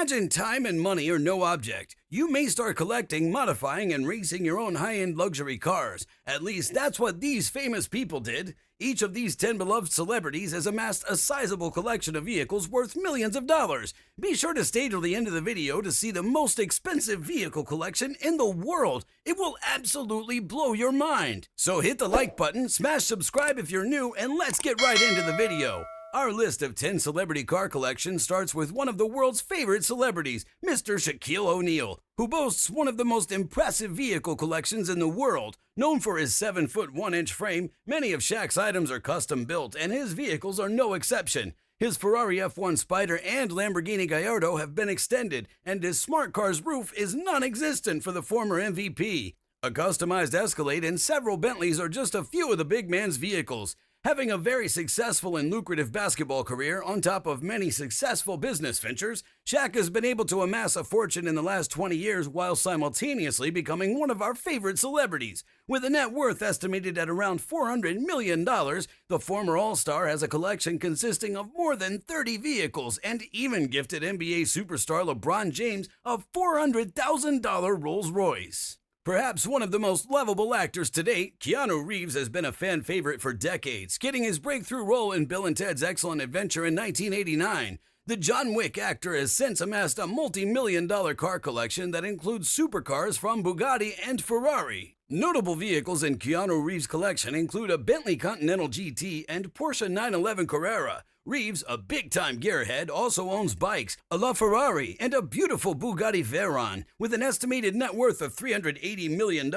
Imagine time and money are no object. You may start collecting, modifying, and racing your own high-end luxury cars. At least that's what these famous people did. Each of these 10 beloved celebrities has amassed a sizable collection of vehicles worth millions of dollars. Be sure to stay till the end of the video to see the most expensive vehicle collection in the world. It will absolutely blow your mind. So hit the like button, smash subscribe if you're new, and let's get right into the video. Our list of 10 celebrity car collections starts with one of the world's favorite celebrities, Mr. Shaquille ONeal, who boasts one of the most impressive vehicle collections in the world. Known for his 7-foot 1-inch frame, many of Shaq's items are custom built, and his vehicles are no exception. His Ferrari F1 Spider and Lamborghini Gallardo have been extended, and his smart car's roof is non-existent for the former MVP. A customized Escalade and several Bentleys are just a few of the big man's vehicles. Having a very successful and lucrative basketball career on top of many successful business ventures, Shaq has been able to amass a fortune in the last 20 years while simultaneously becoming one of our favorite celebrities. With a net worth estimated at around $400 million, the former All-Star has a collection consisting of more than 30 vehicles and even gifted NBA superstar LeBron James a $400,000 Rolls-Royce. Perhaps one of the most lovable actors to date, Keanu Reeves has been a fan favorite for decades, getting his breakthrough role in Bill and Ted's Excellent Adventure in 1989. The John Wick actor has since amassed a multi-million-dollar car collection that includes supercars from Bugatti and Ferrari. Notable vehicles in Keanu Reeves' collection include a Bentley Continental GT and Porsche 911 Carrera. Reeves, a big-time gearhead, also owns bikes, a LaFerrari, and a beautiful Bugatti Veyron. With an estimated net worth of $380 million,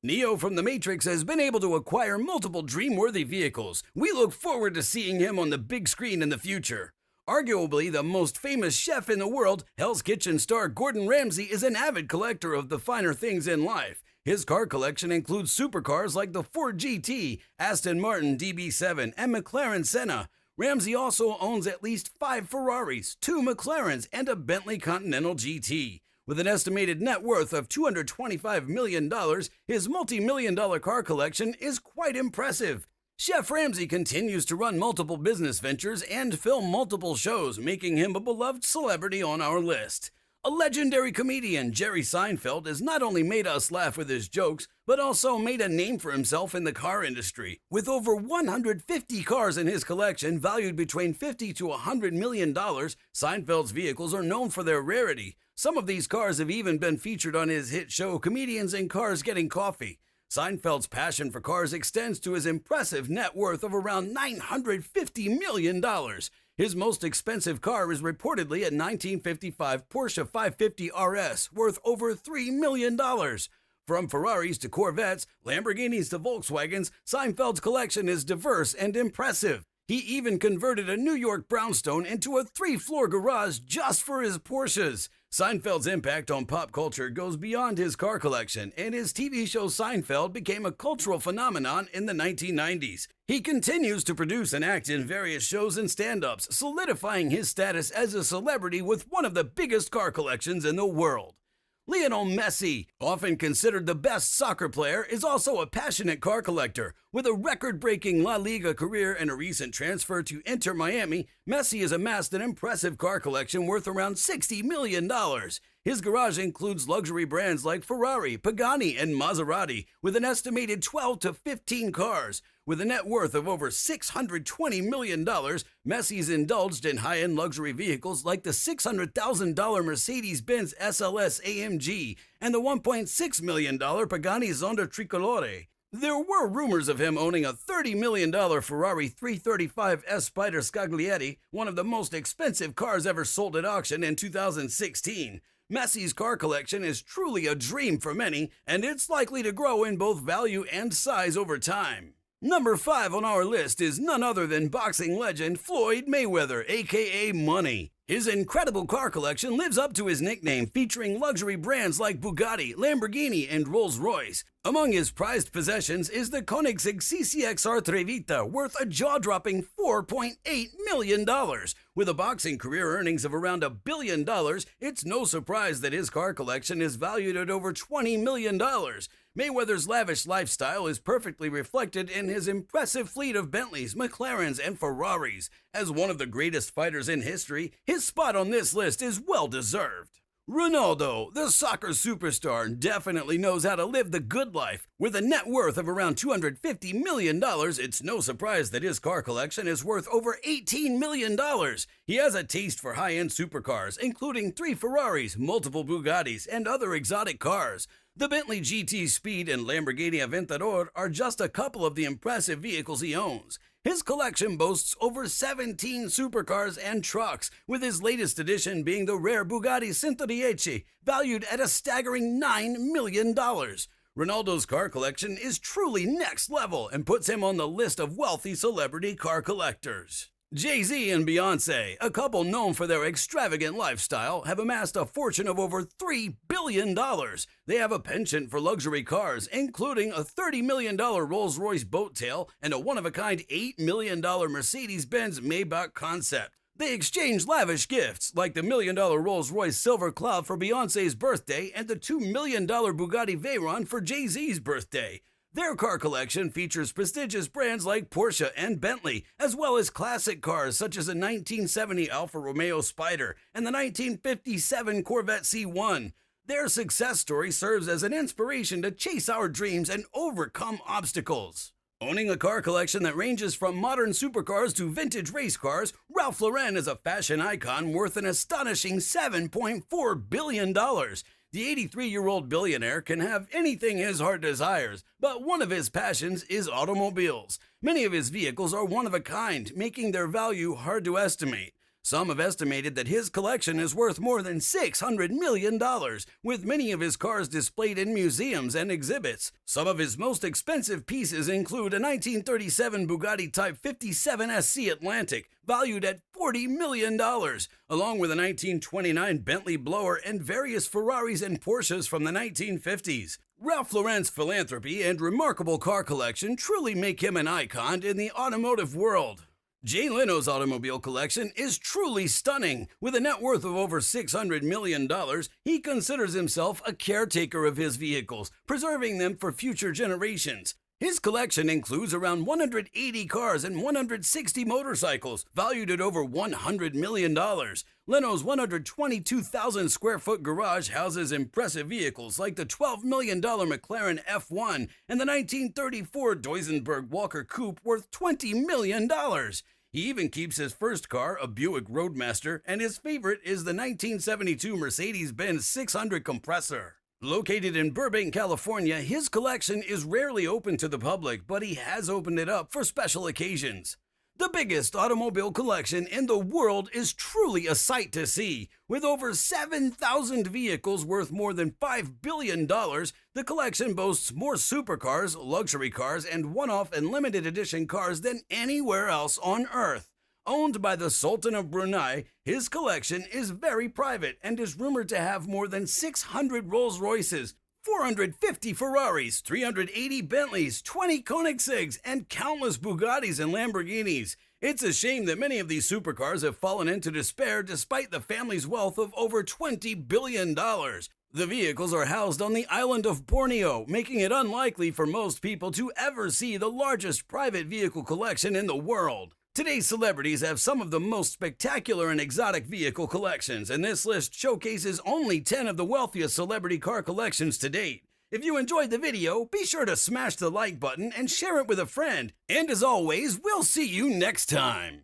Neo from The Matrix has been able to acquire multiple dream-worthy vehicles. We look forward to seeing him on the big screen in the future. Arguably the most famous chef in the world, Hell's Kitchen star Gordon Ramsay is an avid collector of the finer things in life. His car collection includes supercars like the Ford GT, Aston Martin DB7, and McLaren Senna. Ramsay also owns at least 5 Ferraris, 2 McLarens, and a Bentley Continental GT. With an estimated net worth of $225 million, his multi-million-dollar car collection is quite impressive. Chef Ramsay continues to run multiple business ventures and film multiple shows, making him a beloved celebrity on our list. A legendary comedian, Jerry Seinfeld, has not only made us laugh with his jokes, but also made a name for himself in the car industry. With over 150 cars in his collection, valued between $50 to $100 million, Seinfeld's vehicles are known for their rarity. Some of these cars have even been featured on his hit show Comedians in Cars Getting Coffee. Seinfeld's passion for cars extends to his impressive net worth of around $950 million. His most expensive car is reportedly a 1955 Porsche 550 RS, worth over $3 million. From Ferraris to Corvettes, Lamborghinis to Volkswagens, Seinfeld's collection is diverse and impressive. He even converted a New York brownstone into a 3-floor garage just for his Porsches. Seinfeld's impact on pop culture goes beyond his car collection, and his TV show Seinfeld became a cultural phenomenon in the 1990s. He continues to produce and act in various shows and stand-ups, solidifying his status as a celebrity with one of the biggest car collections in the world. Lionel Messi, often considered the best soccer player, is also a passionate car collector. With a record-breaking La Liga career and a recent transfer to Inter Miami, Messi has amassed an impressive car collection worth around $60 million. His garage includes luxury brands like Ferrari, Pagani, and Maserati, with an estimated 12 to 15 cars. With a net worth of over $620 million, Messi's indulged in high-end luxury vehicles like the $600,000 Mercedes-Benz SLS AMG and the $1.6 million Pagani Zonda Tricolore. There were rumors of him owning a $30 million Ferrari 335 S Spider Scaglietti, one of the most expensive cars ever sold at auction in 2016. Messi's car collection is truly a dream for many, and it's likely to grow in both value and size over time. Number 5 on our list is none other than boxing legend Floyd Mayweather, aka Money. His incredible car collection lives up to his nickname, featuring luxury brands like Bugatti, Lamborghini, and Rolls-Royce. Among his prized possessions is the Koenigsegg CCXR Trevita, worth a jaw-dropping $4.8 million. With a boxing career earnings of around $1 billion, it's no surprise that his car collection is valued at over $20 million. Mayweather's lavish lifestyle is perfectly reflected in his impressive fleet of Bentleys, McLarens, and Ferraris. As one of the greatest fighters in history, his spot on this list is well-deserved. Ronaldo, the soccer superstar, definitely knows how to live the good life. With a net worth of around $250 million, it's no surprise that his car collection is worth over $18 million. He has a taste for high-end supercars, including 3 Ferraris, multiple Bugattis, and other exotic cars. The Bentley GT Speed and Lamborghini Aventador are just a couple of the impressive vehicles he owns. His collection boasts over 17 supercars and trucks, with his latest addition being the rare Bugatti Centuriece, valued at a staggering $9 million. Ronaldo's car collection is truly next level and puts him on the list of wealthy celebrity car collectors. JayZ and Beyonce, a couple known for their extravagant lifestyle, have amassed a fortune of over $3 billion. They have a penchant for luxury cars, including a $30 million Rolls-Royce boat tail and a one-of-a-kind $8 million Mercedes-Benz Maybach concept. They exchange lavish gifts, like the $1 million Rolls-Royce Silver Cloud for Beyonce's birthday and the $2 million Bugatti Veyron for Jay-Z's birthday. Their car collection features prestigious brands like Porsche and Bentley, as well as classic cars such as a 1970 Alfa Romeo Spider and the 1957 Corvette C1. Their success story serves as an inspiration to chase our dreams and overcome obstacles. Owning a car collection that ranges from modern supercars to vintage race cars, Ralph Lauren is a fashion icon worth an astonishing $7.4 billion. The 83-year-old billionaire can have anything his heart desires, but one of his passions is automobiles. Many of his vehicles are one of a kind, making their value hard to estimate. Some have estimated that his collection is worth more than $600 million, with many of his cars displayed in museums and exhibits. Some of his most expensive pieces include a 1937 Bugatti Type 57 SC Atlantic, valued at $40 million, along with a 1929 Bentley blower and various Ferraris and Porsches from the 1950s. Ralph Lauren's philanthropy and remarkable car collection truly make him an icon in the automotive world. Jay Leno's automobile collection is truly stunning. With a net worth of over $600 million, he considers himself a caretaker of his vehicles, preserving them for future generations. His collection includes around 180 cars and 160 motorcycles, valued at over $100 million. Leno's 122,000 square foot garage houses impressive vehicles like the $12 million McLaren F1 and the 1934 Duesenberg Walker Coupe worth $20 million. He even keeps his first car, a Buick Roadmaster, and his favorite is the 1972 Mercedes-Benz 600 Compressor. Located in Burbank, California, his collection is rarely open to the public, but he has opened it up for special occasions. The biggest automobile collection in the world is truly a sight to see. With over 7,000 vehicles worth more than $5 billion, the collection boasts more supercars, luxury cars, and one-off and limited edition cars than anywhere else on Earth. Owned by the Sultan of Brunei, his collection is very private and is rumored to have more than 600 Rolls-Royces, 450 Ferraris, 380 Bentleys, 20 Koenigsegg's, and countless Bugattis and Lamborghinis. It's a shame that many of these supercars have fallen into despair despite the family's wealth of over $20 billion. The vehicles are housed on the island of Borneo, making it unlikely for most people to ever see the largest private vehicle collection in the world. Today's celebrities have some of the most spectacular and exotic vehicle collections, and this list showcases only 10 of the wealthiest celebrity car collections to date. If you enjoyed the video, be sure to smash the like button and share it with a friend. And as always, we'll see you next time.